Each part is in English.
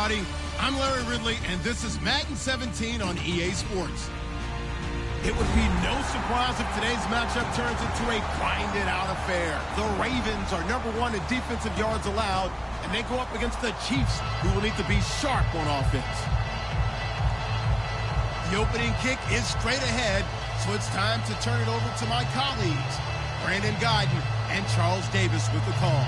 everybody. I'm Larry Ridley, and this is Madden 17 on EA Sports. It would be no surprise if today's matchup turns into a grinded-out affair. The Ravens are #1 in defensive yards allowed, and they go up against the Chiefs, who will need to be sharp on offense. The opening kick is straight ahead, so it's time to turn it over to my colleagues, Brandon Guyton and Charles Davis with the call.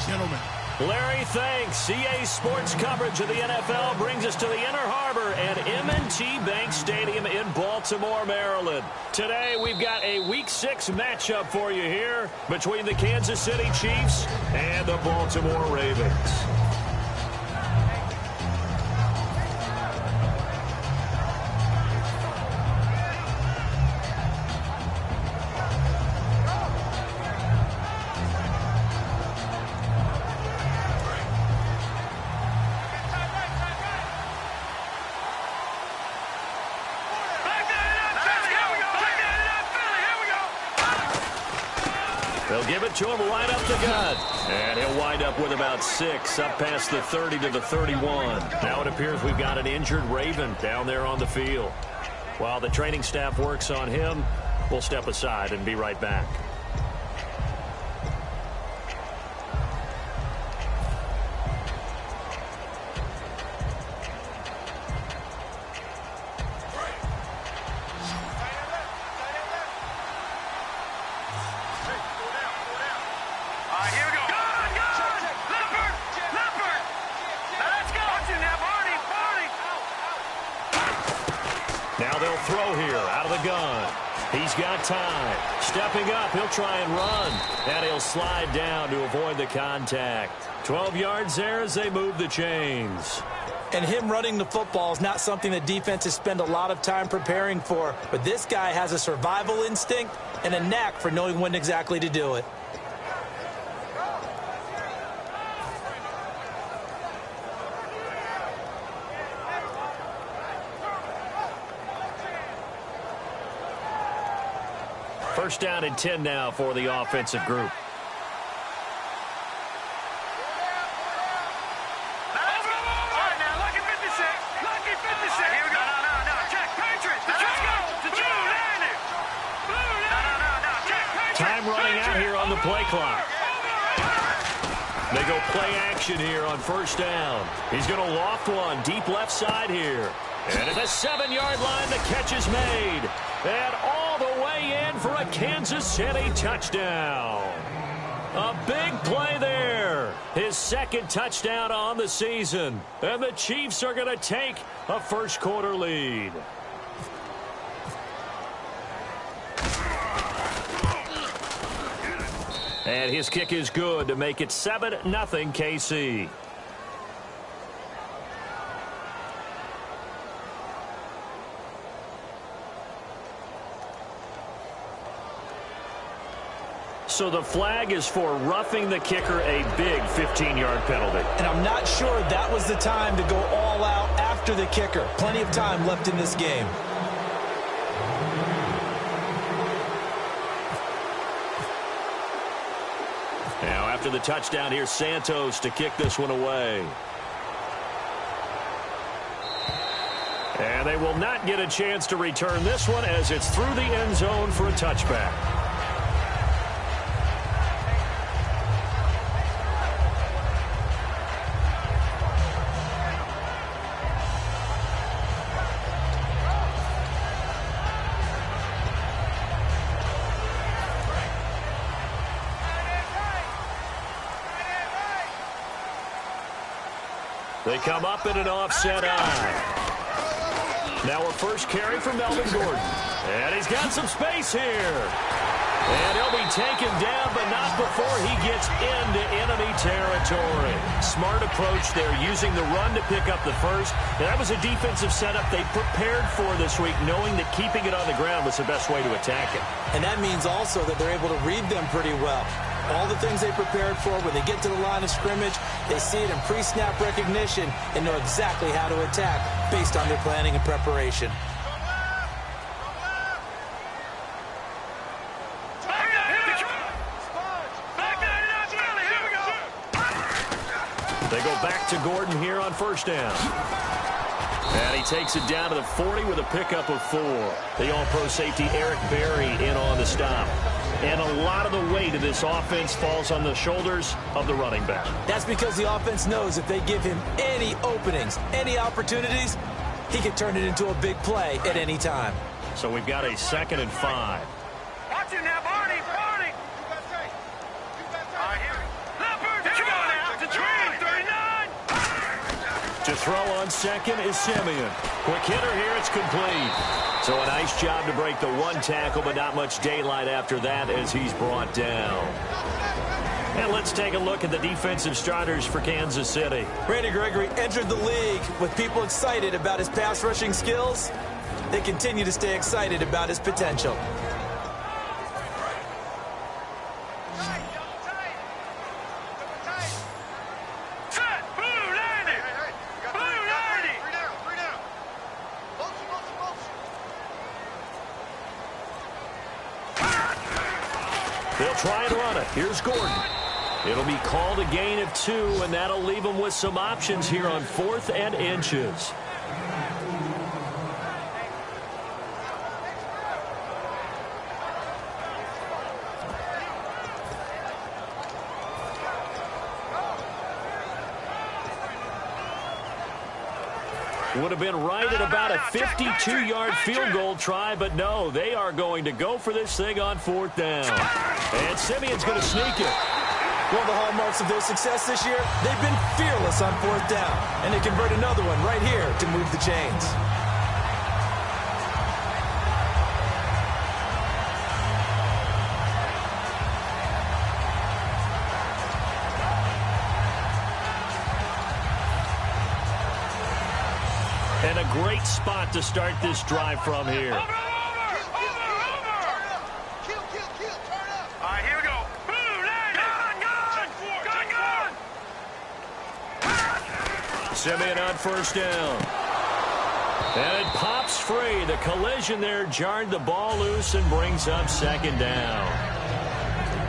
Gentlemen. Larry, thanks. EA Sports coverage of the NFL brings us to the Inner Harbor at M&T Bank Stadium in Baltimore, Maryland. Today, we've got a Week 6 matchup for you here between the Kansas City Chiefs and the Baltimore Ravens. They'll give it to him right up the gut. And he'll wind up with about 6, up past the 30 to the 31. Now it appears we've got an injured Raven down there on the field. While the training staff works on him, we'll step aside and be right back. Now they'll throw here out of the gun. He's got time. Stepping up, he'll try and run. And he'll slide down to avoid the contact. 12 yards there as they move the chains. And him running the football is not something that defenses spend a lot of time preparing for. But this guy has a survival instinct and a knack for knowing when exactly to do it. First down and 10 now for the offensive group. Time running out here on the play clock. They go play action here on first down. He's going to loft one deep left side here. And at the 7-yard line, the catch is made. And all the way in for a Kansas City touchdown. A big play there. His second touchdown on the season. And the Chiefs are going to take a first-quarter lead. And his kick is good to make it 7-0 KC. So the flag is for roughing the kicker, a big 15-yard penalty. And I'm not sure that was the time to go all out after the kicker. Plenty of time left in this game. Now after the touchdown, here's Santos to kick this one away. And they will not get a chance to return this one as it's through the end zone for a touchback. They come up in an offset eye. Now a first carry for Melvin Gordon. And he's got some space here. And he'll be taken down, but not before he gets into enemy territory. Smart approach there, using the run to pick up the first. And that was a defensive setup they prepared for this week, knowing that keeping it on the ground was the best way to attack it. And that means also that they're able to read them pretty well. All the things they prepared for, when they get to the line of scrimmage, they see it in pre-snap recognition and know exactly how to attack based on their planning and preparation. They go back to Gordon here on on first down. And he takes it down to the 40 with a pickup of 4. The all-pro safety Eric Berry in on the stop. And a lot of the weight of this offense falls on the shoulders of the running back. That's because the offense knows if they give him any openings, any opportunities, he can turn it into a big play at any time. So we've got a 2nd and 5. Watch it now, Barney. To throw on second is Simeon. Quick hitter here, it's complete. So a nice job to break the 1 tackle, but not much daylight after that as he's brought down. And let's take a look at the defensive starters for Kansas City. Randy Gregory entered the league with people excited about his pass rushing skills. They continue to stay excited about his potential. They'll try and run it. Here's Gordon. It'll be called a gain of 2, and that'll leave them with some options here on 4th and inches. Would have been right at about a 52-yard field goal try, but no, they are going to go for this thing on 4th down. And Simeon's going to sneak it. One of the hallmarks of their success this year, they've been fearless on 4th down, and they convert another one right here to move the chains. And a great spot to start this drive from here. Over. All right, here we go. Gun. Simeon on first down. And it pops free. The collision there jarred the ball loose and brings up 2nd down.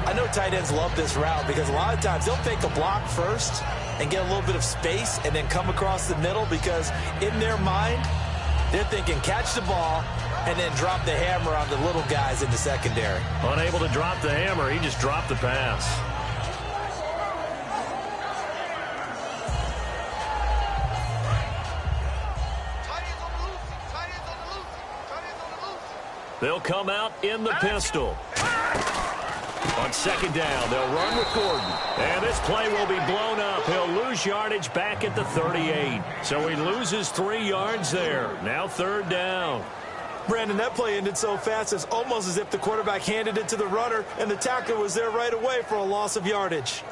I know tight ends love this route because a lot of times they'll take a block first and get a little bit of space and then come across the middle because in their mind, they're thinking catch the ball and then drop the hammer on the little guys in the secondary. Unable to drop the hammer, he just dropped the pass. They'll come out in the pistol. On 2nd down, they'll run with Gordon. And this play will be blown up. He'll lose yardage back at the 38. So he loses 3 yards there. Now 3rd down. Brandon, that play ended so fast, it's almost as if the quarterback handed it to the runner and the tackler was there right away for a loss of yardage.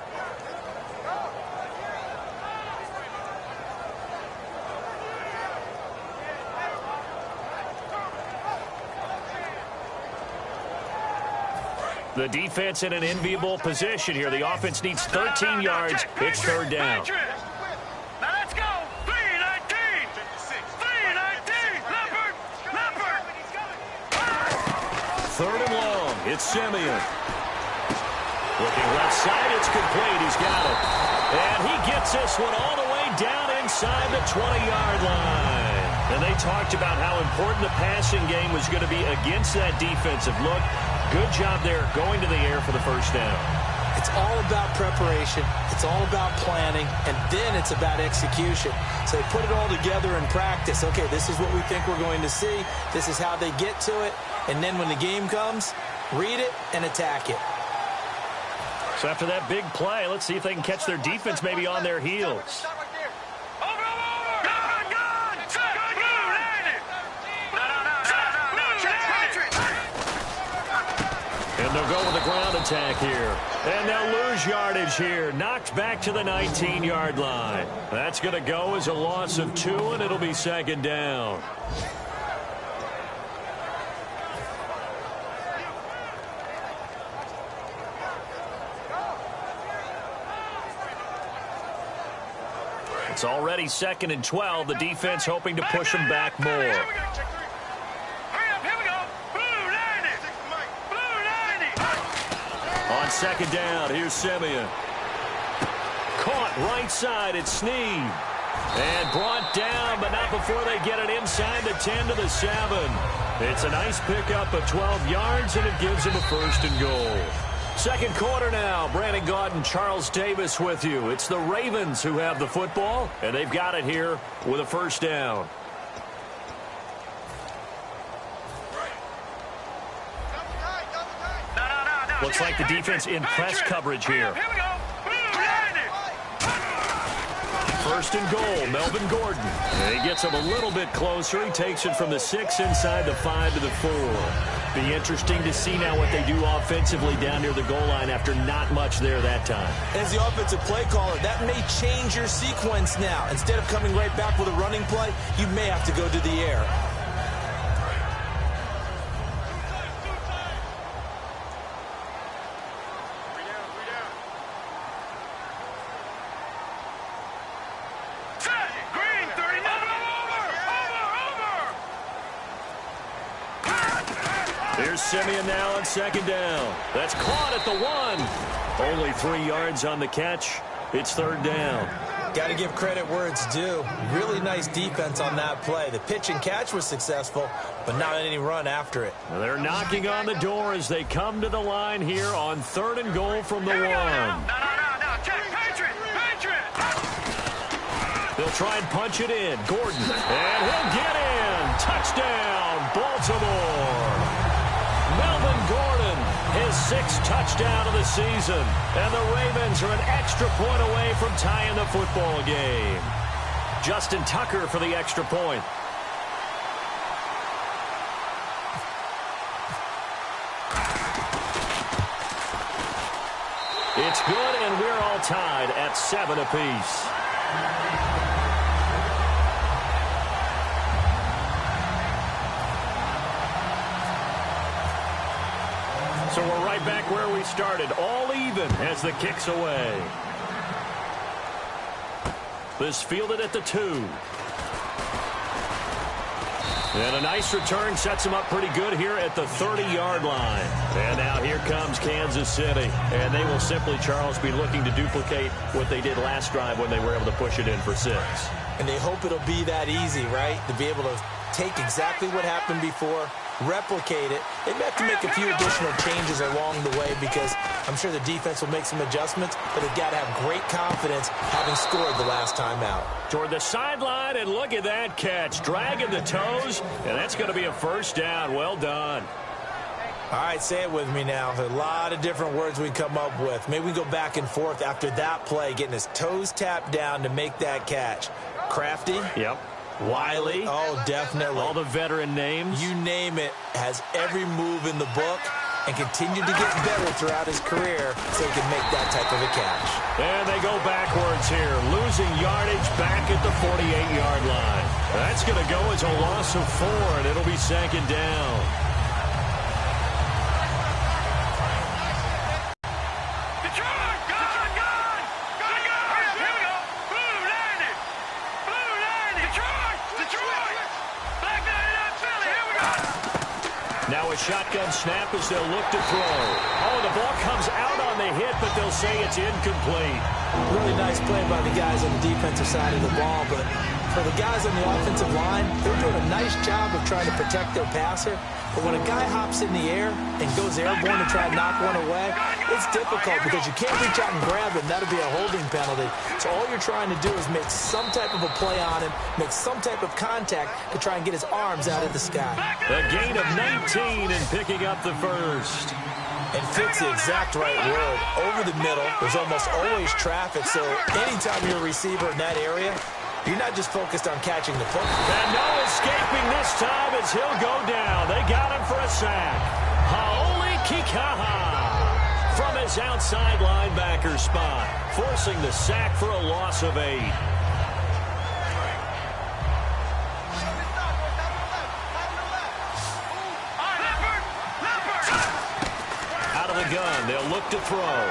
The defense in an enviable position here. The offense needs 13 yards. It's 3rd down. Now let's go. 3-19. 3-19. Leopard. 3rd and long. It's Simeon. Looking left side. It's complete. He's got it. And he gets this one all the way down inside the 20-yard line. And they talked about how important the passing game was going to be against that defensive look. Good job there going to the air for the 1st down. It's all about preparation. It's all about planning. And then it's about execution. So they put it all together in practice. Okay, this is what we think we're going to see. This is how they get to it. And then when the game comes, read it and attack it. So after that big play, let's see if they can catch their defense maybe on their heels. And they'll go with a ground attack here. And they'll lose yardage here. Knocked back to the 19-yard line. That's going to go as a loss of 2, and it'll be 2nd down. It's already 2nd and 12. The defense hoping to push them back more. On 2nd down, here's Simeon. Caught right side, it's Sneed. And brought down, but not before they get it inside the 10 to the 7. It's a nice pickup of 12 yards, and it gives them a 1st and goal. Second quarter now. Brandon Gaudin and Charles Davis with you. It's the Ravens who have the football, and they've got it here with a 1st down. Looks like the defense in press coverage here. Here we go. 1st and goal, Melvin Gordon. And he gets him a little bit closer. He takes it from the 6 inside the 5 to the 4. Be interesting to see now what they do offensively down near the goal line after not much there that time. As the offensive play caller, that may change your sequence now. Instead of coming right back with a running play, you may have to go to the air. Here's Simeon now on 2nd down. That's caught at the 1. Only 3 yards on the catch. It's 3rd down. Got to give credit where it's due. Really nice defense on that play. The pitch and catch was successful, but not any run after it. Well, they're knocking on the door as they come to the line here on 3rd and goal from the 1. No. Check. Patriot. They'll try and punch it in. Gordon. And he'll get in. Touchdown, Baltimore. Melvin Gordon, his 6th touchdown of the season. And the Ravens are an extra point away from tying the football game. Justin Tucker for the extra point. It's good, and we're all tied at 7 apiece. So we're right back where we started, all even as the kick's away. This fielded at the 2. And a nice return sets him up pretty good here at the 30-yard line. And now here comes Kansas City. And they will simply, Charles, be looking to duplicate what they did last drive when they were able to push it in for 6. And they hope it'll be that easy, right? To be able to take exactly what happened before, replicate it. They may have to make a few additional changes along the way because I'm sure the defense will make some adjustments, but they've got to have great confidence having scored the last time out. Toward the sideline, and look at that catch. Dragging the toes, and that's going to be a 1st down. Well done. All right, say it with me now. There are a lot of different words we come up with. Maybe we go back and forth after that play, getting his toes tapped down to make that catch. Crafty? Yep. Wiley? Oh, definitely. All the veteran names? You name it. Has every move in the book and continued to get better throughout his career so he can make that type of a catch. And they go backwards here, losing yardage back at the 48-yard line. That's going to go as a loss of 4, and it'll be 2nd down. Now a shotgun snap as they'll look to throw. Oh, the ball comes out on the hit, but they'll say it's incomplete. Really nice play by the guys on the defensive side of the ball, but for the guys on the offensive line, they're doing a nice job of trying to protect their passer. But when a guy hops in the air and goes airborne to try and knock one away, it's difficult because you can't reach out and grab him. That'll be a holding penalty. So all you're trying to do is make some type of a play on him, make some type of contact to try and get his arms out of the sky. A gain of 19 and picking up the 1st. And fits the exact right word. Over the middle, there's almost always traffic, so anytime you're a receiver in that area, you're not just focused on catching the football. And no escaping this time as he'll go down. They got him for a sack. Haoli Kikaha from his outside linebacker spot, forcing the sack for a loss of 8. Out of the gun, they'll look to throw.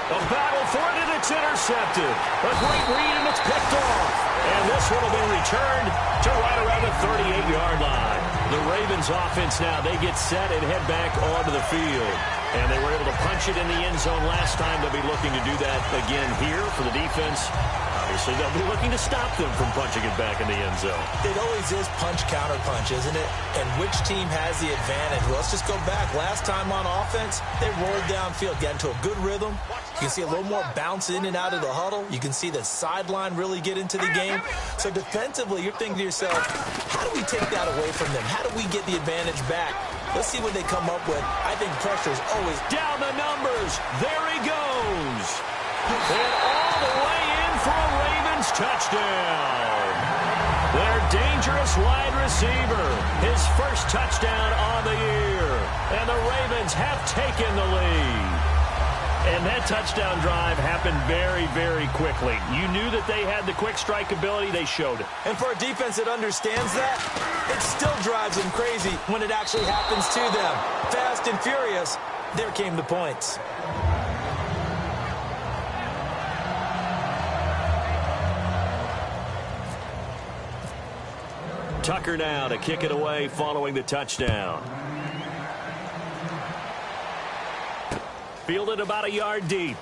A battle for it, and it's intercepted. A great read, and it's picked off. And this one will be returned to right around the 38-yard line. The Ravens offense now, they get set and head back onto the field. And they were able to punch it in the end zone last time. They'll be looking to do that again here for the defense. obviously they'll be looking to stop them from punching it back in the end zone. It always is punch, counter punch, isn't it? And which team has the advantage? Well, let's just go back. Last time on offense, they rolled downfield, got into a good rhythm. You can see a little more bounce in and out of the huddle. You can see the sideline really get into the game. So defensively, you're thinking to yourself, how do we take that away from them? How do we get the advantage back? Let's see what they come up with. I think pressure is always down the numbers. There he goes. And all the way in for a Ravens touchdown. Their dangerous wide receiver. His first touchdown on the year. And the Ravens have taken the lead. And that touchdown drive happened very, very quickly. You knew that they had the quick strike ability. They showed it. And for a defense that understands that, it still drives them crazy when it actually happens to them. Fast and furious, there came the points. Tucker now to kick it away following the touchdown. Fielded about a yard deep.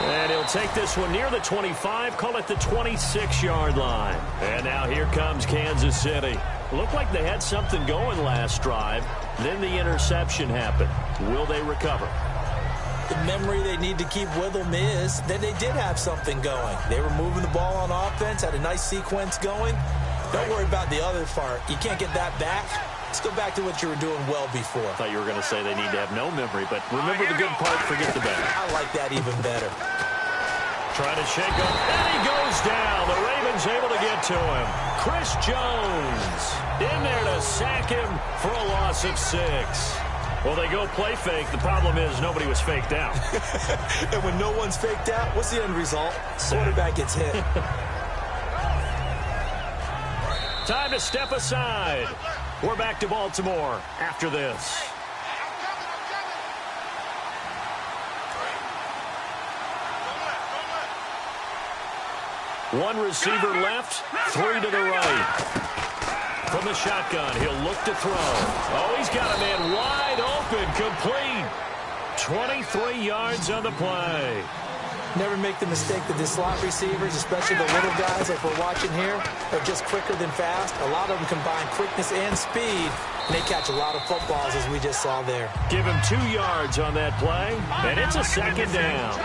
And he'll take this one near the 25, call it the 26-yard line. And now here comes Kansas City. Looked like they had something going last drive. Then the interception happened. Will they recover? The memory they need to keep with them is that they did have something going. They were moving the ball on offense, had a nice sequence going. Don't worry about the other part. You can't get that back. Let's go back to what you were doing well before. I thought you were going to say they need to have no memory, but remember the good part, forget the bad. I like that even better. Trying to shake him, and he goes down. The Ravens able to get to him. Chris Jones in there to sack him for a loss of 6. Well, they go play fake. The problem is nobody was faked out. And when no one's faked out, what's the end result? Quarterback gets hit. Time to step aside. We're back to Baltimore after this. One receiver left, 3 to the right. From the shotgun, he'll look to throw. Oh, he's got a man wide open, complete. 23 yards on the play. Never make the mistake that the slot receivers, especially the little guys like we're watching here, are just quicker than fast. A lot of them combine quickness and speed, and they catch a lot of footballs, as we just saw there. Give him 2 yards on that play, and it's a second down.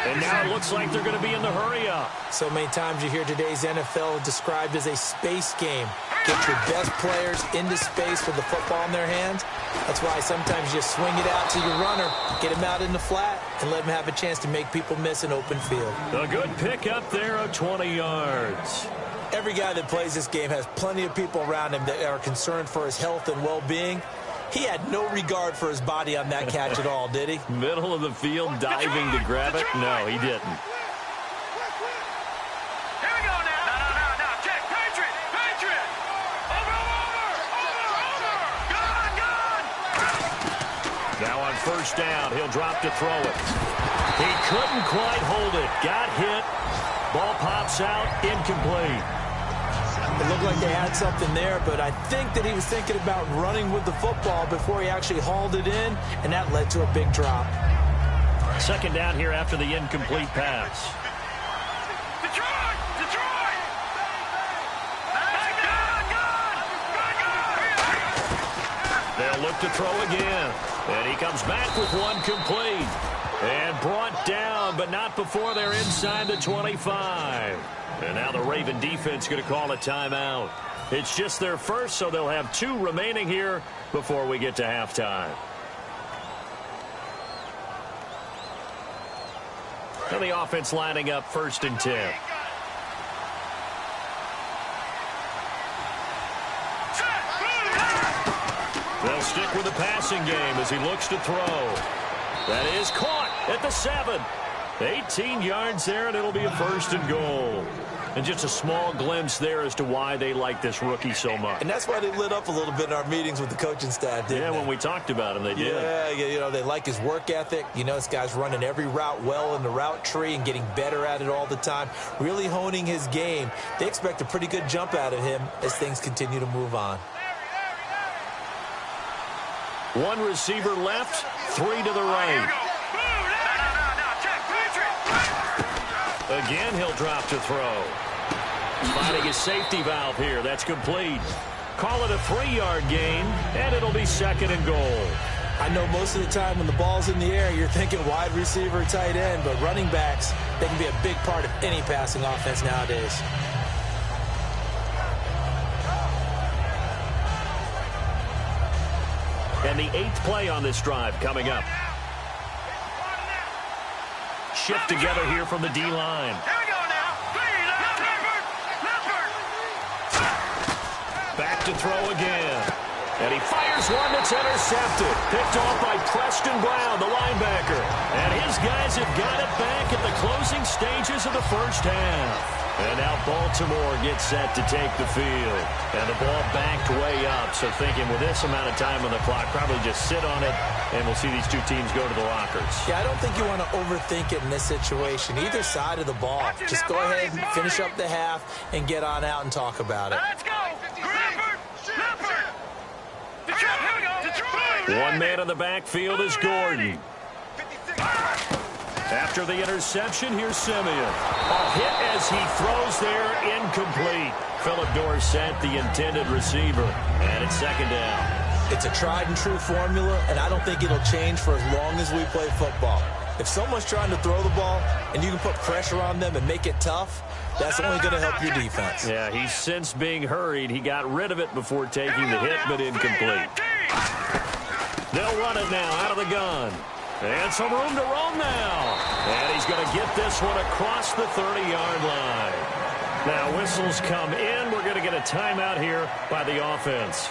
And now it looks like they're going to be in the hurry-up. So many times you hear today's NFL described as a space game. Get your best players into space with the football in their hands. That's why sometimes you swing it out to your runner, get him out in the flat, and let him have a chance to make people miss an open field. A good pick up there of 20 yards. Every guy that plays this game has plenty of people around him that are concerned for his health and well-being. He had no regard for his body on that catch at all, did he? Middle of the field, diving to grab it? No, he didn't. Here we go now. No. Check. Patriot. Over. Good. Now on first down, he'll drop to throw it. He couldn't quite hold it. Got hit. Ball pops out, incomplete. It looked like they had something there, but I think that he was thinking about running with the football before he actually hauled it in, and that led to a big drop. Second down here after the incomplete pass. Detroit! Good! They'll look to throw again. And he comes back with one complete. And brought down, but not before they're inside the 25. And now the Raven defense going to call a timeout. It's just their first, so they'll have 2 remaining here before we get to halftime. Now the offense lining up 1st and 10. They'll stick with the passing game as he looks to throw. That is caught at the 7. 18 yards there, and it'll be a 1st and goal. And just a small glimpse there as to why they like this rookie so much. And that's why they lit up a little bit in our meetings with the coaching staff, didn't they? When we talked about him, they did. Yeah, you know, they like his work ethic. You know, this guy's running every route well in the route tree and getting better at it all the time, really honing his game. They expect a pretty good jump out of him as things continue to move on. One receiver left, 3 to the right. No. Check. Patriot. Again, he'll drop to throw. Finding his safety valve here. That's complete. Call it a 3-yard gain, and it'll be 2nd and goal. I know most of the time when the ball's in the air, you're thinking wide receiver, tight end, but running backs, they can be a big part of any passing offense nowadays. And the 8th play on this drive coming up. Shift together here from the D-line. Back to throw again. And he fires one that's intercepted. Picked off by Preston Brown, the linebacker. And his guys have got it back at the closing stages of the first half. And now Baltimore gets set to take the field. And the ball backed way up. So thinking with this amount of time on the clock, probably just sit on it, and we'll see these two teams go to the lockers. Yeah, I don't think you want to overthink it in this situation. Either side of the ball. Just go ahead and finish up the half and get on out and talk about it. Let's go. One man in the backfield is Gordon. After the interception, here's Simeon. A hit as he throws there, incomplete. Philip Dorsett, the intended receiver, and it's 2nd down. It's a tried-and-true formula, and I don't think it'll change for as long as we play football. If someone's trying to throw the ball and you can put pressure on them and make it tough, that's only going to help your defense. Yeah, he's since being hurried. He got rid of it before taking the hit, but incomplete. They'll run it now out of the gun. And some room to roam now. And he's going to get this one across the 30-yard line. Now, whistles come in. We're going to get a timeout here by the offense.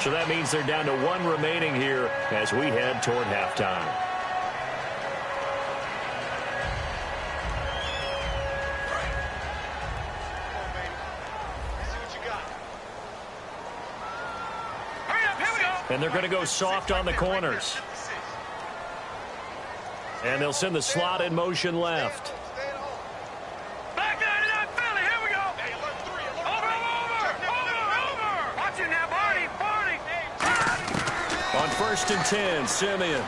So that means they're down to 1 remaining here as we head toward halftime. And they're going to go soft on the corners. And they'll send the slot in motion left. Back out of that Philly. Here we go. Over. Watch it now, Barney. On 1st and 10, Simeon.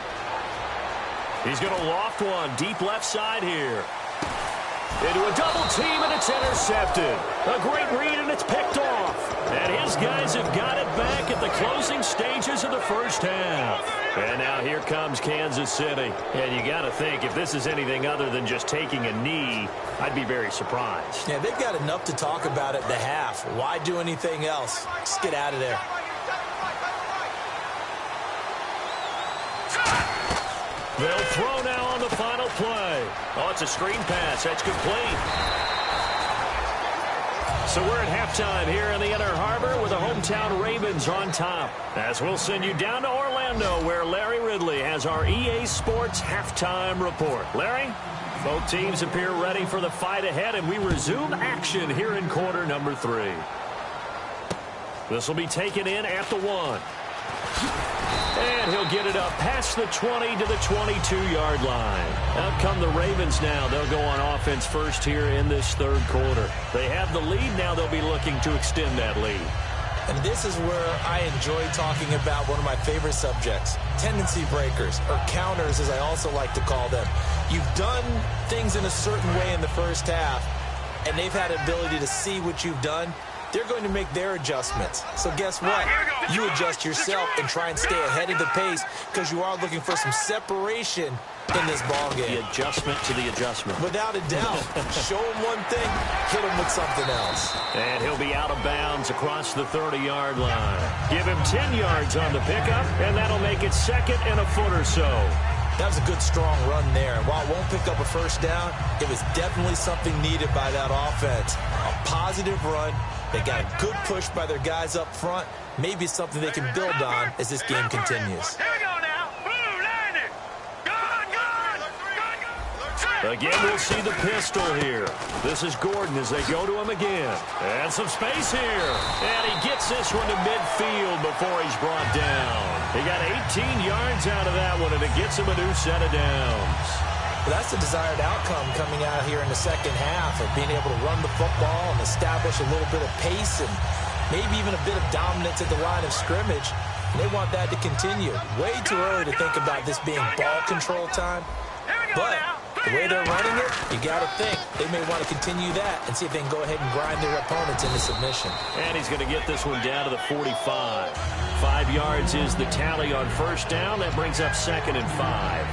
He's going to loft one deep left side here. Into a double team, and it's intercepted. A great read, and it's picked off. And his guys have got it back at the closing stages of the first half. And now here comes Kansas City. And you got to think, if this is anything other than just taking a knee, I'd be very surprised. Yeah, they've got enough to talk about at the half. Why do anything else? Just get out of there. They'll throw now on the final play. Oh, it's a screen pass. That's complete. So we're at halftime here in the Inner Harbor with the hometown Ravens on top. As we'll send you down to Orlando where Larry Ridley has our EA Sports halftime report. Larry? Both teams appear ready for the fight ahead, and we resume action here in quarter number 3. This will be taken in at the 1. And he'll get it up past the 20 to the 22-yard line. Out come the Ravens now. They'll go on offense first here in this 3rd quarter. They have the lead. Now they'll be looking to extend that lead. And this is where I enjoy talking about one of my favorite subjects, tendency breakers, or counters as I also like to call them. You've done things in a certain way in the first half, and they've had an ability to see what you've done. They're going to make their adjustments. So guess what? You adjust yourself and try and stay ahead of the pace because you are looking for some separation in this ball game. The adjustment to the adjustment. Without a doubt. Show him one thing, hit him with something else. And he'll be out of bounds across the 30-yard line. Give him 10 yards on the pickup, and that'll make it 2nd and a foot or so. That was a good, strong run there. And while it won't pick up a first down, it was definitely something needed by that offense. A positive run. They got a good push by their guys up front. Maybe something they can build on as this game continues. Here we go now. Blue landing. Good. Again, we'll see the pistol here. This is Gordon as they go to him again. And some space here. And he gets this one to midfield before he's brought down. He got 18 yards out of that one, and it gets him a new set of downs. Well, that's the desired outcome coming out here in the second half of being able to run the football and establish a little bit of pace and maybe even a bit of dominance at the line of scrimmage. And they want that to continue. Way too early to think about this being ball control time. But The way they're running it, you got to think they may want to continue that and see if they can go ahead and grind their opponents into submission. And he's going to get this one down to the 45. 5 yards is the tally on first down. That brings up 2nd and 5.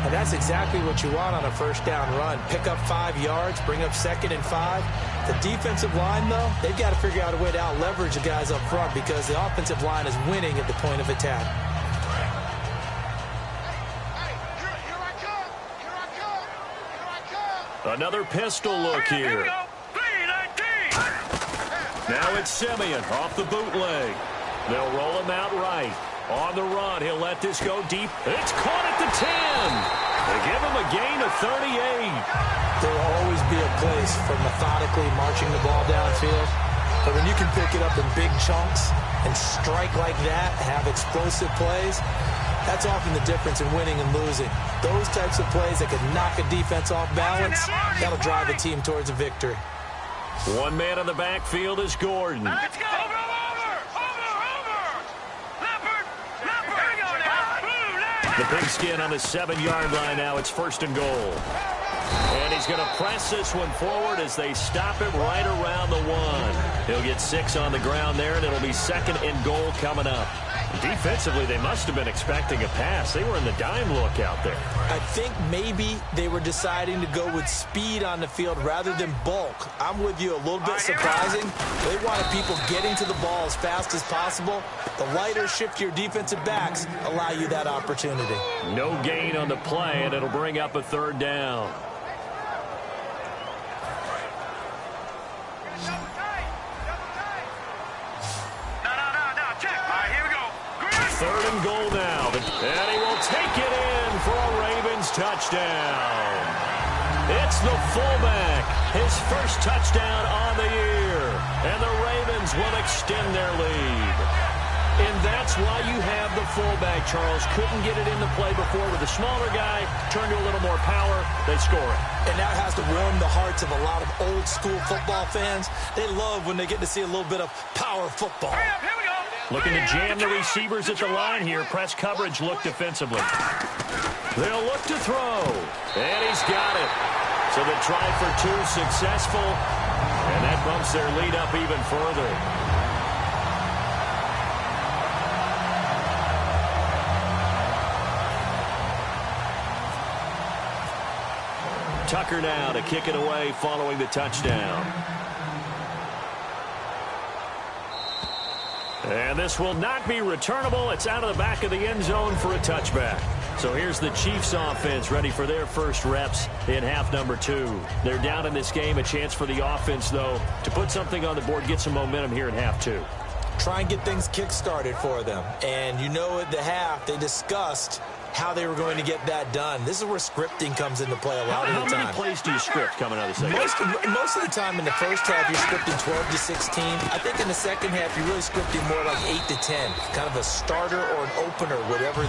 And that's exactly what you want on a first down run. Pick up 5 yards, bring up 2nd and 5. The defensive line, though, they've got to figure out a way to out-leverage the guys up front because the offensive line is winning at the point of attack. Another pistol look here. Now it's Simeon off the bootleg. They'll roll him out right. On the run, he'll let this go deep. It's caught at the 10. They give him a gain of 38. There will always be a place for methodically marching the ball downfield. But when you can pick it up in big chunks and strike like that, have explosive plays, that's often the difference in winning and losing. Those types of plays that can knock a defense off balance, that'll drive a team towards a victory. One man in the backfield is Gordon. Let's go. Over. Leopard. Here we go now. The pigskin on the 7-yard line now. It's 1st and goal. And he's going to press this one forward as they stop him right around the 1. He'll get 6 on the ground there, and it'll be 2nd and goal coming up. Defensively, they must have been expecting a pass. They were in the dime look out there. I think maybe they were deciding to go with speed on the field rather than bulk. I'm with you, a little bit surprising. They wanted people getting to the ball as fast as possible. The lighter, shiftier defensive backs allow you that opportunity. No gain on the play, and it'll bring up a 3rd down. Third and goal now. And he will take it in for a Ravens touchdown. It's the fullback. His first touchdown on the year. And the Ravens will extend their lead. And that's why you have the fullback, Charles. Couldn't get it into play before with a smaller guy. Turned to a little more power. They score it. And that has to warm the hearts of a lot of old-school football fans. They love when they get to see a little bit of power football. Here we go. Looking to jam the receivers at the line here. Press coverage look defensively. They'll look to throw. And he's got it. So the try for 2 successful. And that bumps their lead up even further. Tucker now to kick it away following the touchdown. And this will not be returnable. It's out of the back of the end zone for a touchback. So here's the Chiefs offense ready for their first reps in half number 2. They're down in this game. A chance for the offense, though, to put something on the board, get some momentum here in half 2. Try and get things kick-started for them. And you know at the half, they discussed how they were going to get that done. This is where scripting comes into play a lot of the time. How many plays do you script coming out of the second? Most of the time in the first half, you're scripting 12 to 16. I think in the second half, you're really scripting more like 8 to 10. Kind of a starter or an opener, whatever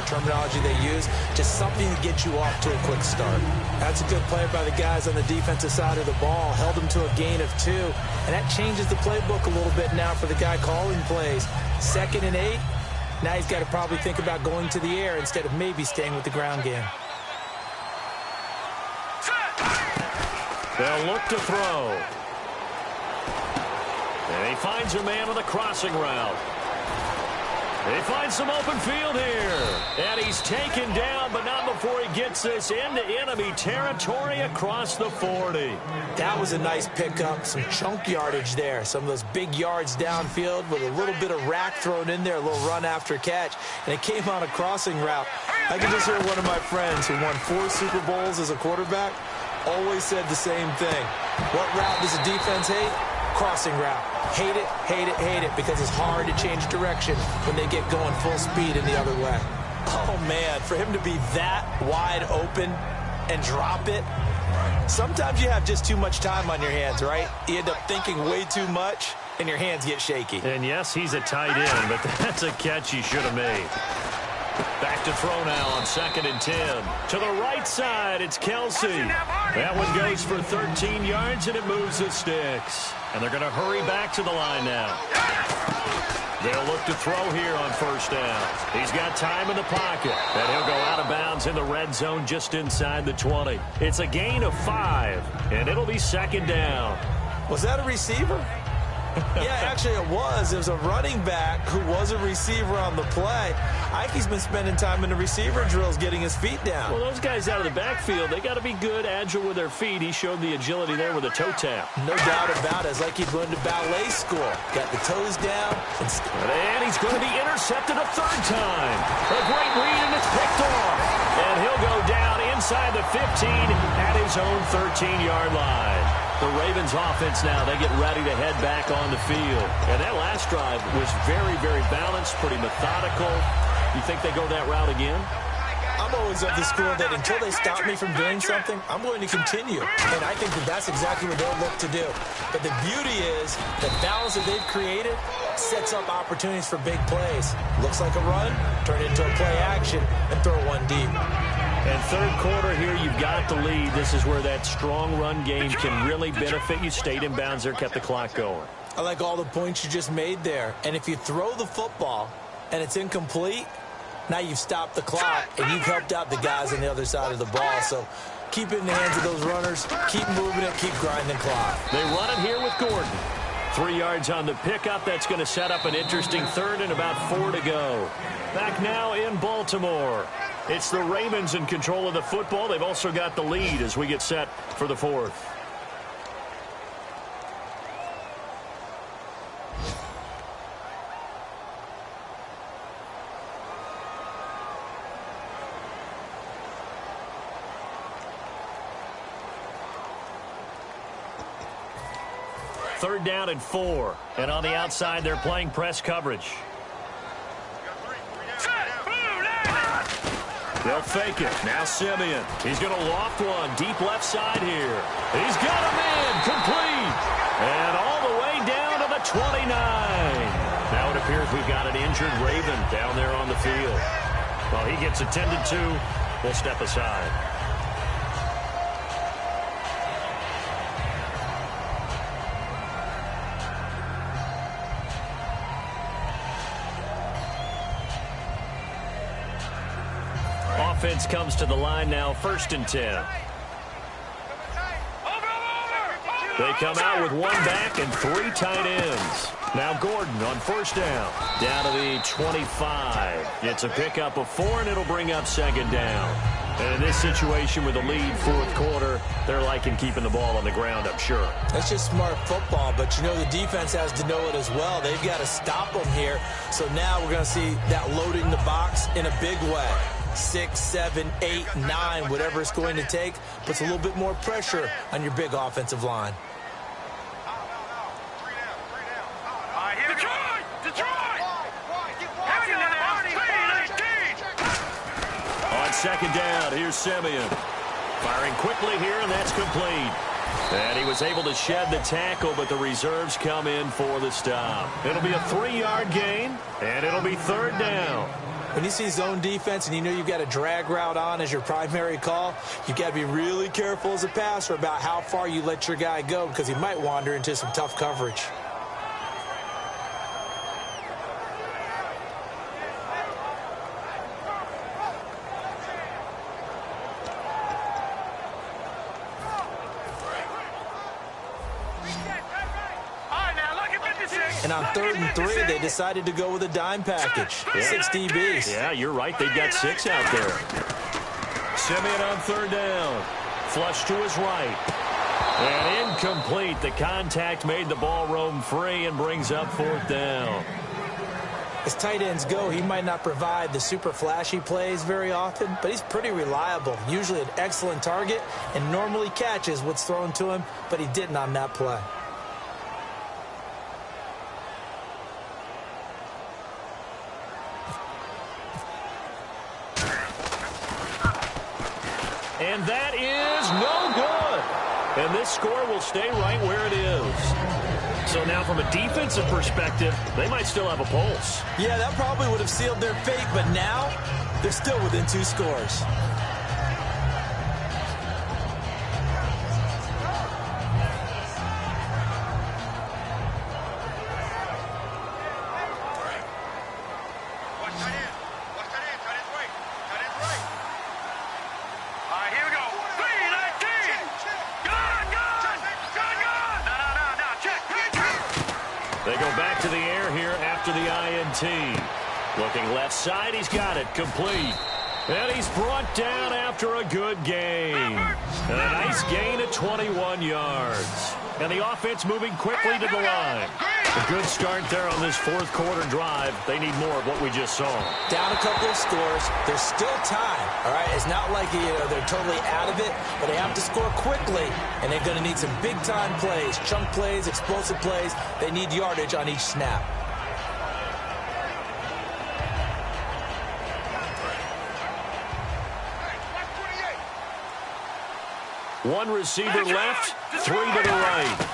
terminology they use. Just something to get you off to a quick start. That's a good play by the guys on the defensive side of the ball. Held them to a gain of 2. And that changes the playbook a little bit now for the guy calling plays. 2nd and 8. Now he's got to probably think about going to the air instead of maybe staying with the ground game. They'll look to throw. And he finds a man on the crossing route. He finds some open field here. And he's taken down, but not before he gets this into enemy territory across the 40. That was a nice pickup, some chunk yardage there. Some of those big yards downfield with a little bit of rack thrown in there, a little run after catch. And it came on a crossing route. I can just hear one of my friends who won 4 Super Bowls as a quarterback always said the same thing. What route does the defense hate? Crossing route. Hate it, hate it, hate it, because it's hard to change direction when they get going full speed in the other way. Oh, man, for him to be that wide open and drop it, sometimes you have just too much time on your hands, right? You end up thinking way too much, and your hands get shaky. And, yes, he's a tight end, but that's a catch he should have made. Back to throw now on 2nd and 10. To the right side, it's Kelsey. That one goes for 13 yards, and it moves the sticks. And they're going to hurry back to the line now. They'll look to throw here on 1st down. He's got time in the pocket. And he'll go out of bounds in the red zone just inside the 20. It's a gain of 5, and it'll be 2nd down. Was that a receiver? Yeah, actually it was. It was a running back who was a receiver on the play. Ike's been spending time in the receiver drills getting his feet down. Well, those guys out of the backfield, they got to be good, agile with their feet. He showed the agility there with a toe tap. No doubt about it. It's like he's going to ballet school. Got the toes down. And he's going to be intercepted a 3rd time. A great read, and it's picked off. And he'll go down inside the 15 at his own 13-yard line. The Ravens offense now, they get ready to head back on the field. And that last drive was very, very balanced, pretty methodical. You think they go that route again? I'm always of the school that until they stop me from doing something, I'm going to continue. And I think that that's exactly what they'll look to do. But the beauty is the balance that they've created sets up opportunities for big plays. Looks like a run, turn it into a play action, and throw one deep. And 3rd quarter here, you've got the lead. This is where that strong run game can really benefit you. Stayed in bounds there, kept the clock going. I like all the points you just made there. And if you throw the football and it's incomplete, now you've stopped the clock and you've helped out the guys on the other side of the ball. So keep it in the hands of those runners. Keep moving it. Keep grinding clock. They run it here with Gordon. 3 yards on the pickup. That's going to set up an interesting 3rd and about 4 to go. Back now in Baltimore. It's the Ravens in control of the football. They've also got the lead as we get set for the 4th. Third down and 4. And on the outside, they're playing press coverage. They'll fake it. Now Simeon. He's going to loft one deep left side here. He's got him in. Complete. And all the way down to the 29. Now it appears we've got an injured Raven down there on the field. Well, he gets attended to. We'll step aside. Offense comes to the line now, 1st and 10. They come out with 1 back and 3 tight ends. Now Gordon on 1st down. Down to the 25. It's a pickup of 4, and it'll bring up 2nd down. And in this situation with the lead 4th quarter, they're liking keeping the ball on the ground, I'm sure. That's just smart football, but you know the defense has to know it as well. They've got to stop them here. So now we're going to see that loading the box in a big way. 6, 7, 8, 9, whatever it's going to take, puts a little bit more pressure on your big offensive line. On 2nd down, here's Simeon. Firing quickly here, and that's complete. And he was able to shed the tackle, but the reserves come in for the stop. It'll be a 3-yard gain, and it'll be 3rd down. When you see zone defense and you know you've got a drag route on as your primary call, you've got to be really careful as a passer about how far you let your guy go because he might wander into some tough coverage. And on 3rd and 3, they decided to go with a dime package. 6 DBs. Yeah, you're right. They've got 6 out there. Simeon on 3rd down. Flush to his right. And incomplete. The contact made the ball roam free and brings up 4th down. As tight ends go, he might not provide the super flashy plays very often, but he's pretty reliable. Usually an excellent target and normally catches what's thrown to him, but he didn't on that play. And that is no good. And this score will stay right where it is. So now from a defensive perspective, they might still have a pulse. Yeah, that probably would have sealed their fate, but now They're still within 2 scores. They go back to the air here after the INT. Looking left side, he's got it, complete. And he's brought down after a good game. And a nice gain of 21 yards. And the offense moving quickly to the line. A good start there on this fourth quarter drive. They need more of what we just saw. Down a couple of scores. There's still time, all right? It's not like they're totally out of it, but they have to score quickly, and they're going to need some big-time plays, chunk plays, explosive plays. They need yardage on each snap. One receiver left, 3 to the right.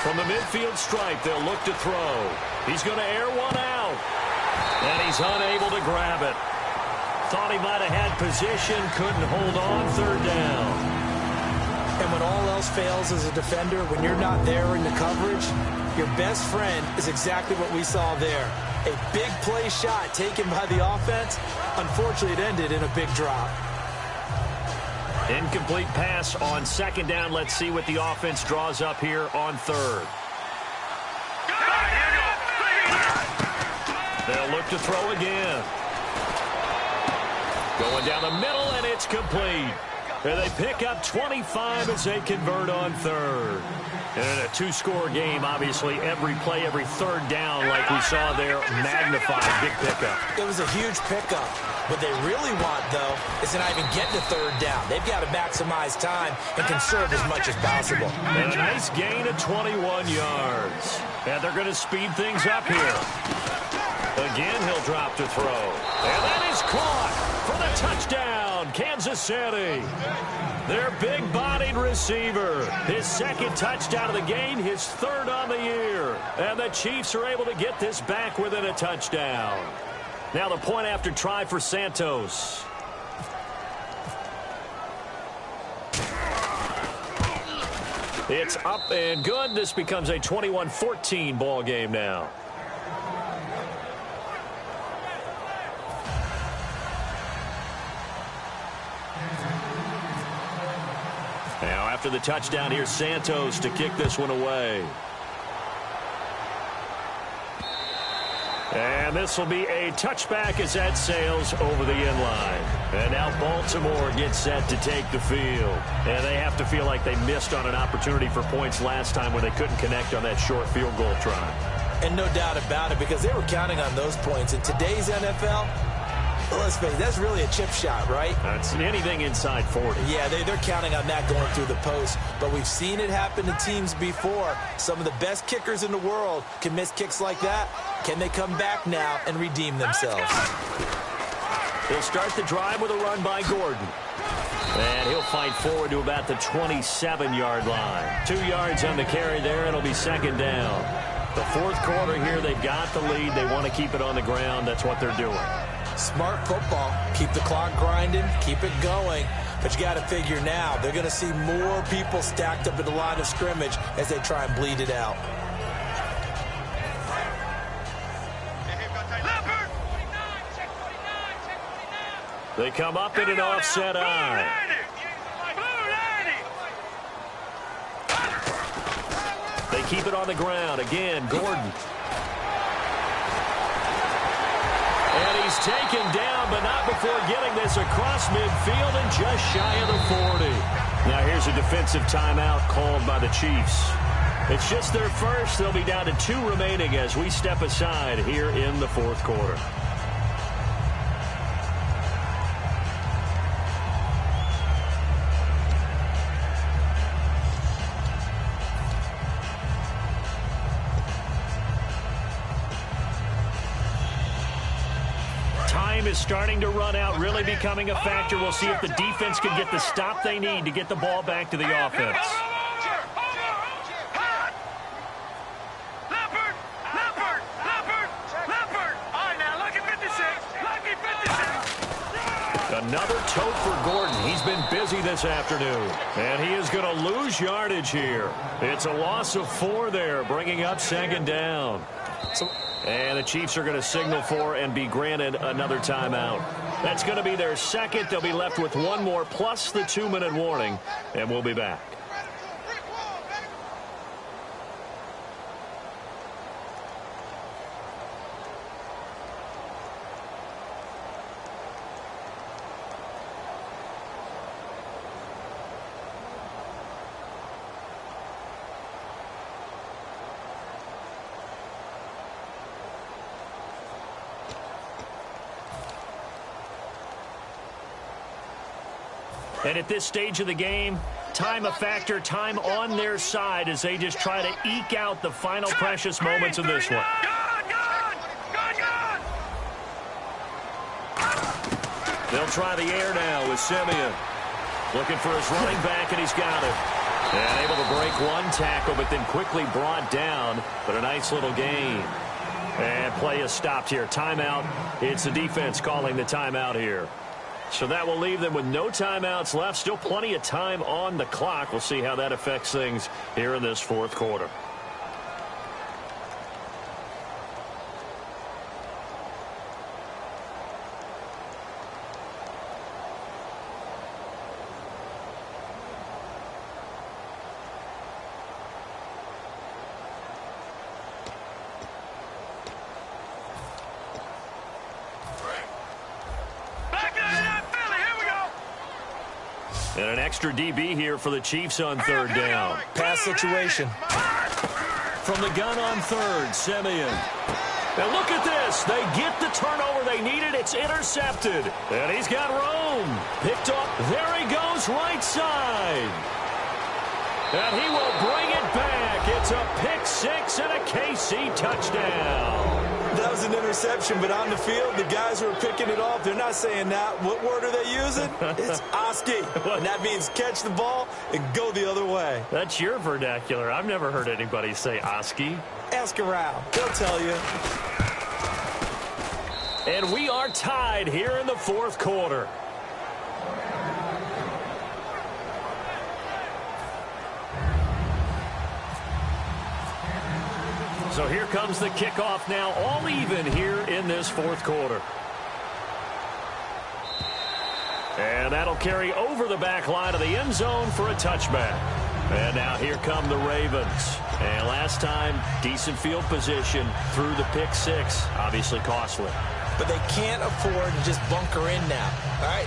From the midfield stripe, they'll look to throw. He's going to air one out. And he's unable to grab it. Thought he might have had position, couldn't hold on, third down. And when all else fails as a defender, when you're not there in the coverage, your best friend is exactly what we saw there. A big play shot taken by the offense. Unfortunately, it ended in a big drop. Incomplete pass on second down. Let's see what the offense draws up here on third. They'll look to throw again. Going down the middle, and it's complete. And they pick up 25 as they convert on third. And in a 2-score game, obviously, every play, every third down, like we saw there, magnified, big pickup. It was a huge pickup. What they really want, though, is to not even get to third down. They've got to maximize time and conserve as much as possible. And a nice gain of 21 yards. And they're going to speed things up here. Again, he'll drop to throw. And that is caught for the touchdown, Kansas City. Their big-bodied receiver. His second touchdown of the game, his third on the year. And the Chiefs are able to get this back within a touchdown. Now the point after try for Santos. It's up and good. This becomes a 21-14 ball game now. Now after the touchdown, here's Santos to kick this one away. And this will be a touchback as that sails over the inline. And now Baltimore gets set to take the field. And they have to feel like they missed on an opportunity for points last time when they couldn't connect on that short field goal try. And no doubt about it, because they were counting on those points. In today's NFL, let's face it, that's really a chip shot, right? That's anything inside 40. Yeah, they're counting on that going through the post. But we've seen it happen to teams before. Some of the best kickers in the world can miss kicks like that. Can they come back now and redeem themselves? He'll start the drive with a run by Gordon. And he'll fight forward to about the 27-yard line. 2 yards on the carry there, and it'll be second down. The fourth quarter here, they've got the lead. They want to keep it on the ground. That's what they're doing. Smart football. Keep the clock grinding. Keep it going. But you got to figure now, they're going to see more people stacked up at the line of scrimmage as they try and bleed it out. They come up in an offset eye. They keep it on the ground. Again, Gordon. And he's taken down, but not before getting this across midfield and just shy of the 40. Now here's a defensive timeout called by the Chiefs. It's just their first. They'll be down to 2 remaining as we step aside here in the fourth quarter. Time is starting to run out, really becoming a factor. We'll see if the defense can get the stop they need to get the ball back to the offense. Another tote for Gordon. He's been busy this afternoon. And he is going to lose yardage here. It's a loss of 4 there, bringing up 2nd down. And the Chiefs are going to signal for and be granted another timeout. That's going to be their 2nd. They'll be left with 1 more plus the 2-minute warning. And we'll be back. And at this stage of the game, time a factor, time on their side as they just try to eke out the final precious moments of this one. They'll try the air now with Simeon. Looking for his running back, and he's got it. And able to break 1 tackle, but then quickly brought down. But a nice little gain. And play is stopped here. Timeout. It's the defense calling the timeout here. So that will leave them with no timeouts left. Still plenty of time on the clock. We'll see how that affects things here in this 4th quarter. And an extra DB here for the Chiefs on 3rd down. Pass situation. From the gun on 3rd, Simeon. Now look at this. They get the turnover they needed. It's intercepted. And he's got Rome. Picked up. There he goes, right side. And he will bring it back. It's a pick 6 and a KC touchdown. That was an interception, but on the field, the guys who are picking it off, they're not saying that. What word are they using? It's Oski. And that means catch the ball and go the other way. That's your vernacular. I've never heard anybody say Oski. Ask around. They'll tell you. And we are tied here in the 4th quarter. So here comes the kickoff now, all even here in this 4th quarter. And that'll carry over the back line of the end zone for a touchback. And now here come the Ravens. And last time, decent field position through the pick 6, obviously costly. But they can't afford to just bunker in now. All right,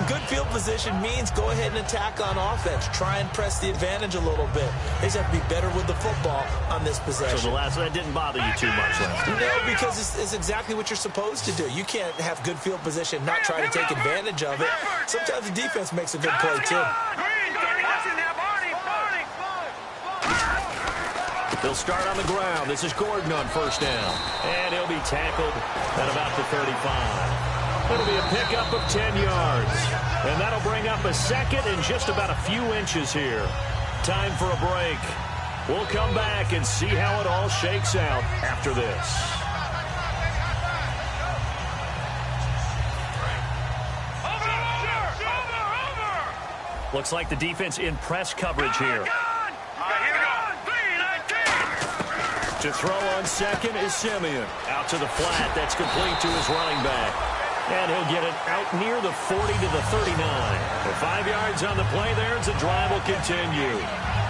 good field position means go ahead and attack on offense. Try and press the advantage a little bit. They just have to be better with the football on this possession. So that didn't bother you too much last time? No, because it's exactly what you're supposed to do. You can't have good field position, not try to take advantage of it. Sometimes the defense makes a good play, too. They'll start on the ground. This is Gordon on 1st down. And he'll be tackled at about the 35. It'll be a pickup of 10 yards. And that'll bring up a 2nd and just about a few inches here. Time for a break. We'll come back and see how it all shakes out after this. Looks like the defense in press coverage here. To throw on 2nd is Simeon. Out to the flat. That's complete to his running back. And he'll get it out near the 40 to the 39. For 5 yards on the play there, as the drive will continue.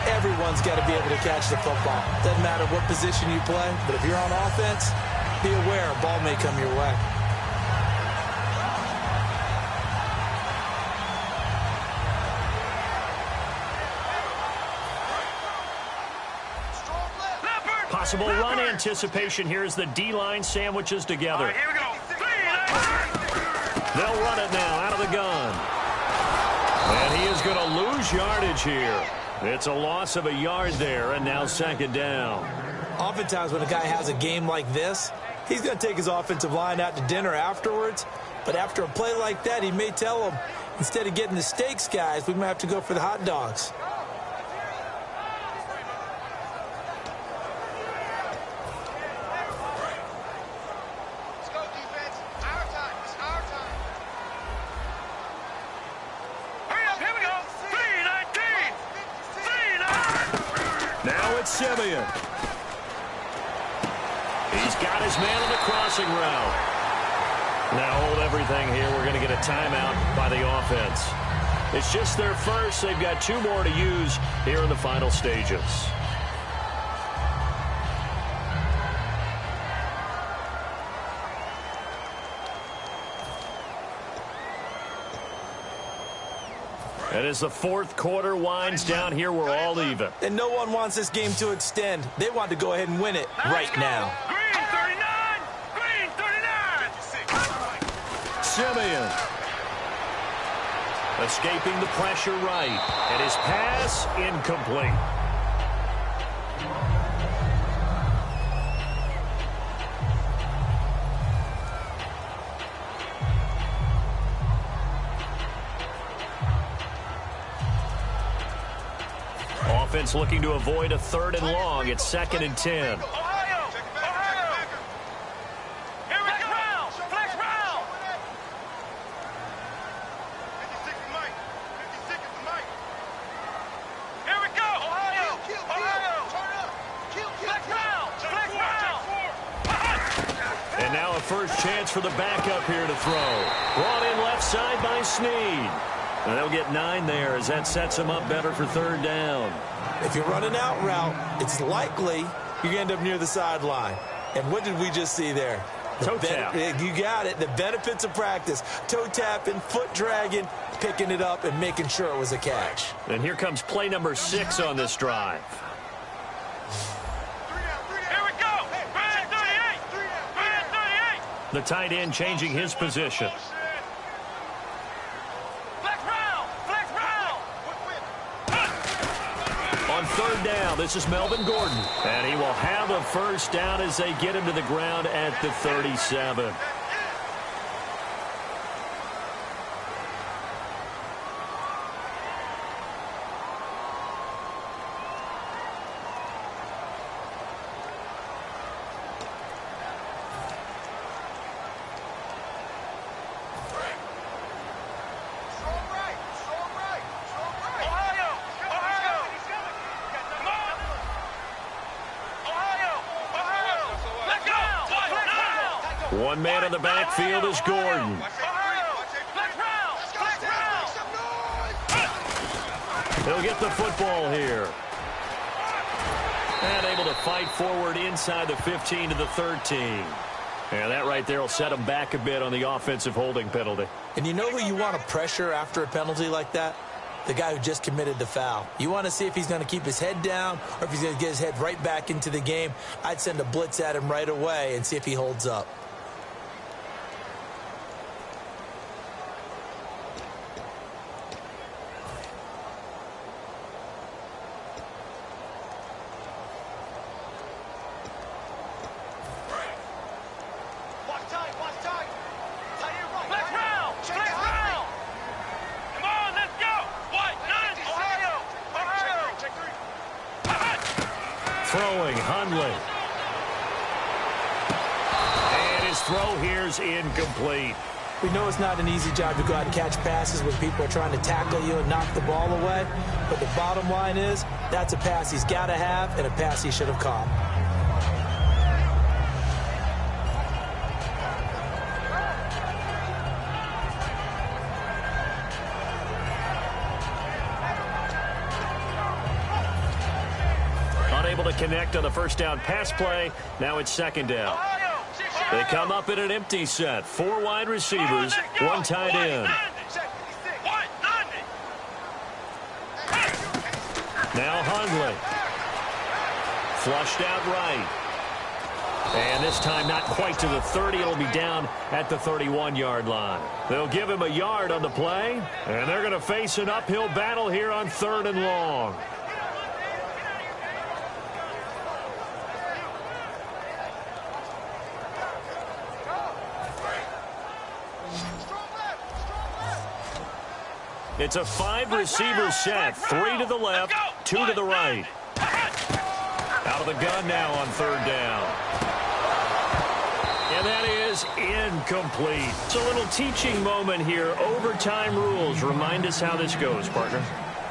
Everyone's got to be able to catch the football. Doesn't matter what position you play, but if you're on offense, be aware a ball may come your way. Possible run anticipation here as the D-line sandwiches together. Here we go. They'll run it now out of the gun. And he is going to lose yardage here. It's a loss of a yard there, and now 2nd down. Oftentimes when a guy has a game like this, he's going to take his offensive line out to dinner afterwards. But after a play like that, he may tell them, instead of getting the steaks, guys, we might have to go for the hot dogs. Now it's Simeon. He's got his man on the crossing route. Now hold everything here. We're going to get a timeout by the offense. It's just their first. They've got 2 more to use here in the final stages. And as the 4th quarter winds down here, we're all even. And no one wants this game to extend. They want to go ahead and win it right now. Green 39! Green 39! Simeon. Escaping the pressure right. And his pass incomplete. Offense looking to avoid a 3rd and long. It's 2nd and 10. Ohio! Ohio! Here we go! Flex round! 56 is Mike. 56 is Mike. Here we go! Ohio! Ohio! Turn up! Flex round! Flex round! And now a first chance for the backup here to throw. Brought in left side by Snead. And they'll get 9 there as that sets them up better for 3rd down. If you're running out route, it's likely you're going to end up near the sideline. And what did we just see there? Toe tap. You got it. The benefits of practice. Toe tapping, foot dragging, picking it up, and making sure it was a catch. And here comes play number 6 on this drive. Here we go! Brand 38! Brand 38! The tight end changing his position. On 3rd down, this is Melvin Gordon. And he will have a first down as they get him to the ground at the 37. One man in the backfield is Gordon. He'll get the football here. And able to fight forward inside the 15 to the 13. And that right there will set him back a bit on the offensive holding penalty. And you know who you want to pressure after a penalty like that? The guy who just committed the foul. You want to see if he's going to keep his head down or if he's going to get his head right back into the game. I'd send a blitz at him right away and see if he holds up. Throwing, Hundley. And his throw here's incomplete. We know it's not an easy job to go out and catch passes when people are trying to tackle you and knock the ball away. But the bottom line is, that's a pass he's got to have and a pass he should have caught. Unable to connect on the first down pass play. Now it's 2nd down. They come up in an empty set. 4 wide receivers, 1 tight end. Now Hundley. Flushed out right. And this time not quite to the 30. It'll be down at the 31-yard line. They'll give him a yard on the play. And they're going to face an uphill battle here on 3rd and long. It's a 5-receiver set. 3 to the left, 2 to the right. Out of the gun now on 3rd down. And that is incomplete. It's a little teaching moment here. Overtime rules. Remind us how this goes, partner.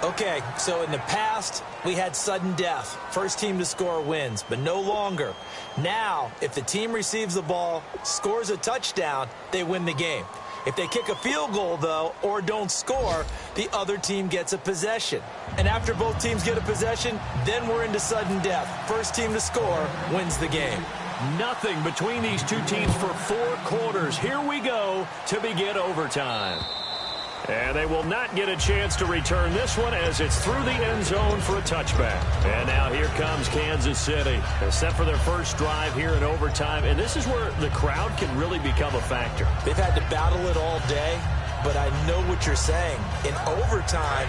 Okay, so in the past, we had sudden death. First team to score wins, but no longer. Now, if the team receives the ball, scores a touchdown, they win the game. If they kick a field goal, though, or don't score, the other team gets a possession. And after both teams get a possession, then we're into sudden death. First team to score wins the game. Nothing between these two teams for 4 quarters. Here we go to begin overtime. And they will not get a chance to return this one as it's through the end zone for a touchback. And now here comes Kansas City. They're set for their first drive here in overtime, and this is where the crowd can really become a factor. They've had to battle it all day, but I know what you're saying. In overtime,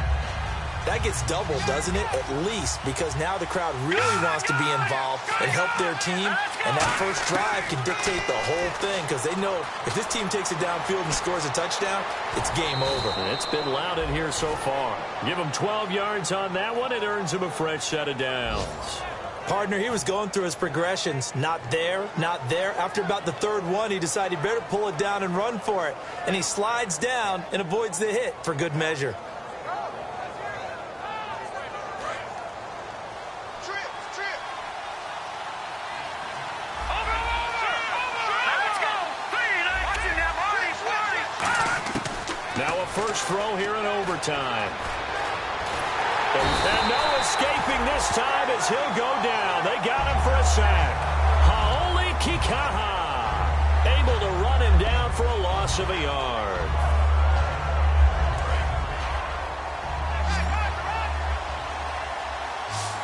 that gets doubled, doesn't it? At least, because now the crowd really wants to be involved and help their team, and that first drive can dictate the whole thing because they know if this team takes it downfield and scores a touchdown, it's game over. And it's been loud in here so far. Give him 12 yards on that one. It earns him a fresh set of downs. Partner, he was going through his progressions. Not there, not there. After about the third one, he decided he better pull it down and run for it. And he slides down and avoids the hit for good measure. First throw here in overtime. And no escaping this time as he'll go down. They got him for a sack. Haoli Kikaha able to run him down for a loss of a yard.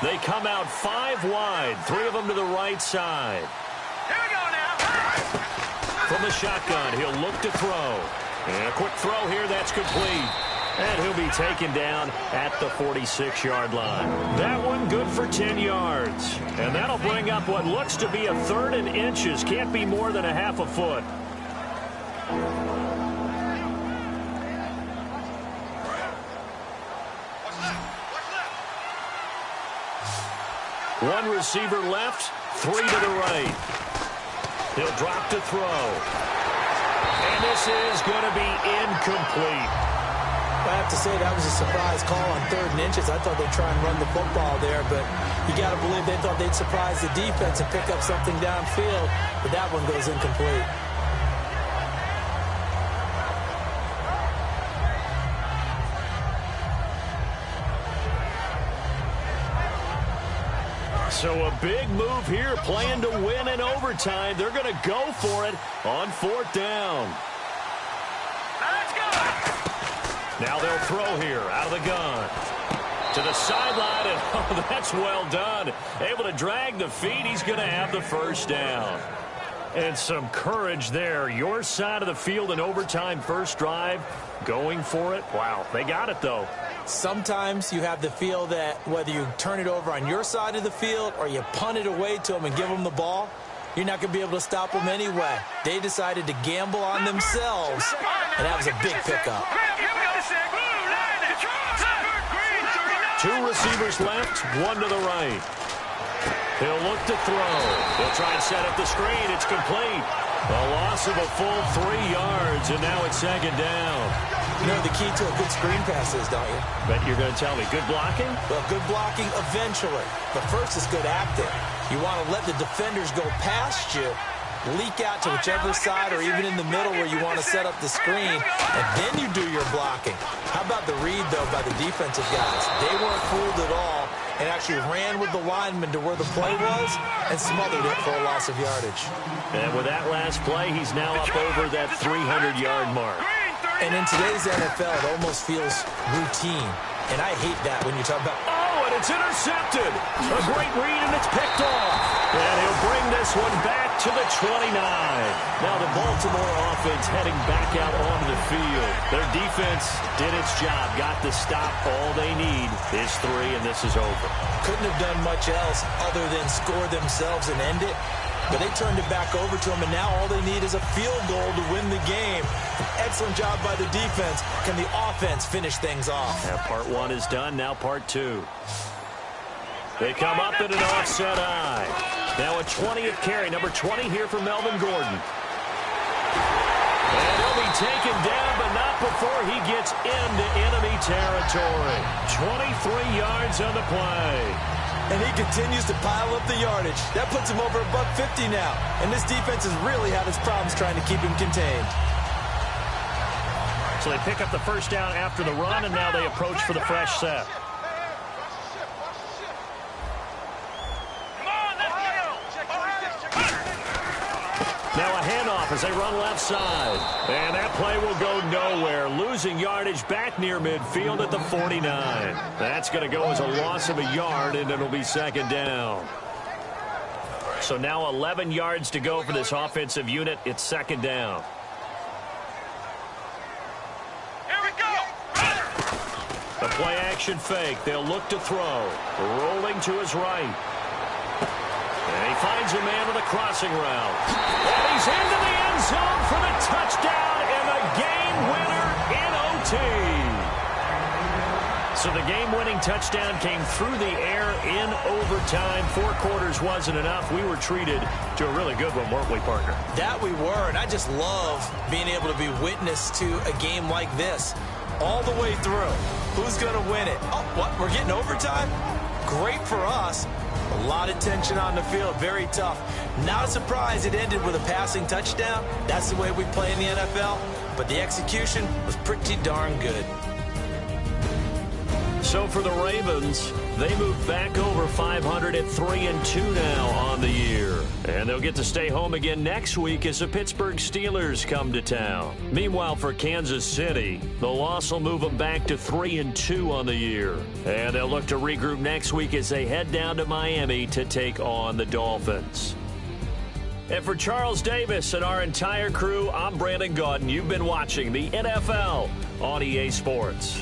They come out 5 wide, 3 of them to the right side. Here we go now. From the shotgun, he'll look to throw. And a quick throw here, that's complete. And he'll be taken down at the 46-yard line. That one good for 10 yards. And that'll bring up what looks to be a 3rd and inches. Can't be more than a half a foot. One receiver left, 3 to the right. He'll drop to throw. And this is going to be incomplete. I have to say that was a surprise call on 3rd and inches. I thought they'd try and run the football there, but you got to believe they thought they'd surprise the defense and pick up something downfield, but that one goes incomplete. So a big move here, playing to win in overtime. They're going to go for it on 4th down. Let's go. Now they'll throw here out of the gun. To the sideline, and oh, that's well done. Able to drag the feet. He's going to have the first down. And some courage there. Your side of the field in overtime, first drive, going for it. Wow, they got it, though. Sometimes you have the feel that whether you turn it over on your side of the field or you punt it away to them and give them the ball, you're not going to be able to stop them anyway. They decided to gamble on themselves, and that was a big pickup. 2 receivers left, 1 to the right. He'll look to throw. He'll try and set up the screen. It's complete. A loss of a full 3 yards, and now it's 2nd down. You know the key to a good screen pass is, don't you? Bet you're going to tell me. Good blocking? Well, good blocking eventually. But first is good acting. You want to let the defenders go past you, leak out to whichever side or even in the middle where you want to set up the screen, and then you do your blocking. How about the read, though, by the defensive guys? They weren't fooled at all and actually ran with the lineman to where the play was and smothered it for a loss of yardage. And with that last play, he's now up over that 300-yard mark. And in today's NFL, it almost feels routine. And I hate that when you talk about... Oh, and it's intercepted. A great read, and it's picked off. And he'll bring this one back to the 29. Now the Baltimore offense heading back out onto the field. Their defense did its job, got the stop. All they need is 3, and this is over. Couldn't have done much else other than score themselves and end it. But they turned it back over to them, and now all they need is a field goal to win the game. An excellent job by the defense. Can the offense finish things off? Now part 1 is done, now part 2. They come up in an offset eye. Now a 20th carry, number 20 here for Melvin Gordon. And he'll be taken down, but not before he gets into enemy territory. 23 yards on the play. And he continues to pile up the yardage. That puts him over $150 now. And this defense has really had its problems trying to keep him contained. So they pick up the first down after the run, and now they approach for the fresh set. Now a handoff as they run left side. And that play will go nowhere. Losing yardage back near midfield at the 49. That's going to go as a loss of a yard, and it'll be second down. So now 11 yards to go for this offensive unit. It's second down. Here we go. A play action fake. They'll look to throw. Rolling to his right. And he finds a man with a crossing route. And he's into the end zone for the touchdown and the game winner in OT. So the game-winning touchdown came through the air in overtime. 4 quarters wasn't enough. We were treated to a really good one, weren't we, partner? That we were, and I just love being able to be witness to a game like this. All the way through. Who's going to win it? Oh, what? We're getting overtime? Great for us. A lot of tension on the field. Very tough. Not a surprise it ended with a passing touchdown. That's the way we play in the NFL. But the execution was pretty darn good. So for the Ravens, they move back over 500 at 3-2 now on the year. And they'll get to stay home again next week as the Pittsburgh Steelers come to town. Meanwhile, for Kansas City, the loss will move them back to 3-2 on the year. And they'll look to regroup next week as they head down to Miami to take on the Dolphins. And for Charles Davis and our entire crew, I'm Brandon Gaudin. You've been watching the NFL on EA Sports.